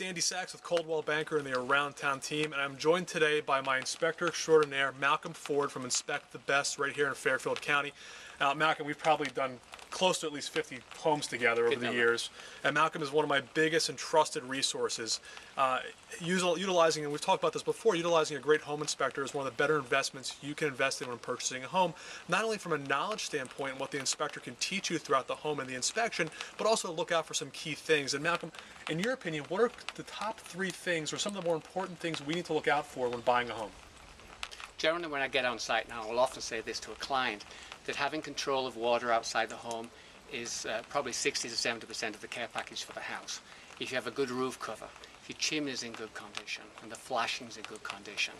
Andy.Sachs with Coldwell Banker and the Around Town team, and I'm joined today by my inspector extraordinaire, Malcolm Ford from Inspect the Best right here in Fairfield County. Malcolm, we've probably done close to at least 50 homes together over the years, and Malcolm is one of my biggest and trusted resources. Utilizing, and we've talked about this before, utilizing a great home inspector is one of the better investments you can invest in when purchasing a home, not only from a knowledge standpoint and what the inspector can teach you throughout the home and the inspection, but also look out for some key things. And Malcolm, in your opinion, what are the top 3 things or some of the more important things we need to look out for when buying a home? Generally, when I get on site now, I'll often say this to a client, that having control of water outside the home is probably 60 to 70% of the care package for the house. If you have a good roof cover, if your chimney is in good condition and the flashing is in good condition,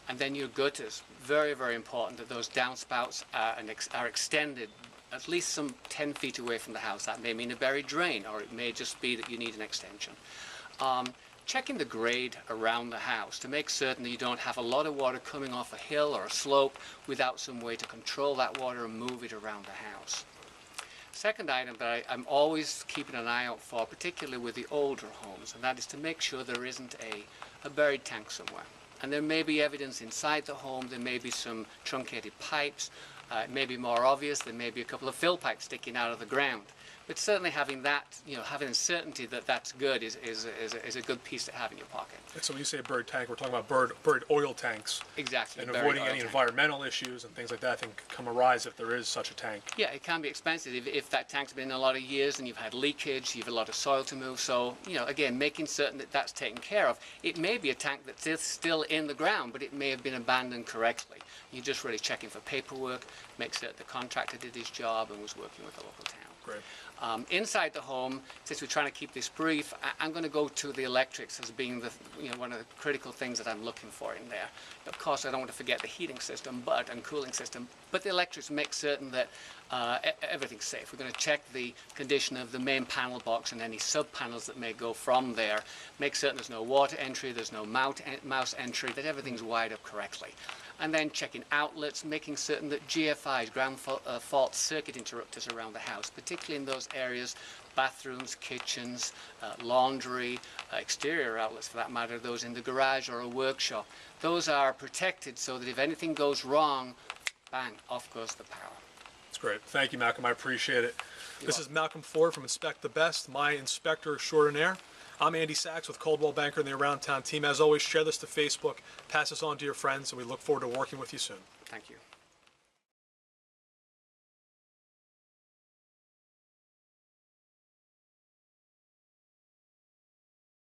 and then your gutters, very, very important that those downspouts are extended at least some 10 feet away from the house. That may mean a buried drain, or it may just be that you need an extension. Checking the grade around the house to make certain that you don't have a lot of water coming off a hill or a slope without some way to control that water and move it around the house. Second item that I'm always keeping an eye out for, particularly with the older homes, and that is to make sure there isn't a buried tank somewhere. And there may be evidence inside the home, there may be some truncated pipes, it may be more obvious, there may be a couple of fill pipes sticking out of the ground. But certainly having that, having certainty that that's good is a good piece to have in your pocket. So when you say a buried tank, we're talking about buried oil tanks. Exactly. And avoiding any environmental issues and things like that, I think, come arise if there is such a tank. Yeah, it can be expensive if that tank's been in a lot of years and you've had leakage, you've a lot of soil to move. So, again, making certain that that's taken care of. It may be a tank that's still in the ground, but it may have been abandoned correctly. You're just really checking for paperwork, make certain the contractor did his job and was working with the local town. Great. Inside the home, since we're trying to keep this brief, I'm going to go to the electrics as being the, one of the critical things that I'm looking for in there. Of course, I don't want to forget the heating system and cooling system, but the electrics make certain that everything's safe. We're going to check the condition of the main panel box and any sub-panels that may go from there, make certain there's no water entry, there's no mouse entry, that everything's wired up correctly. And then checking outlets, making certain that GFIs, ground fault circuit interrupters around the house, particularly in those areas, bathrooms, kitchens, laundry, exterior outlets for that matter, those in the garage or a workshop. Those are protected so that if anything goes wrong, bang, off goes the power. That's great. Thank you, Malcolm. I appreciate it. This is Malcolm Ford from Inspect the Best, my inspector extraordinaire. I'm Andy.Sachs with Coldwell Banker and the Around Town team. As always, share this to Facebook, pass this on to your friends, and we look forward to working with you soon. Thank you.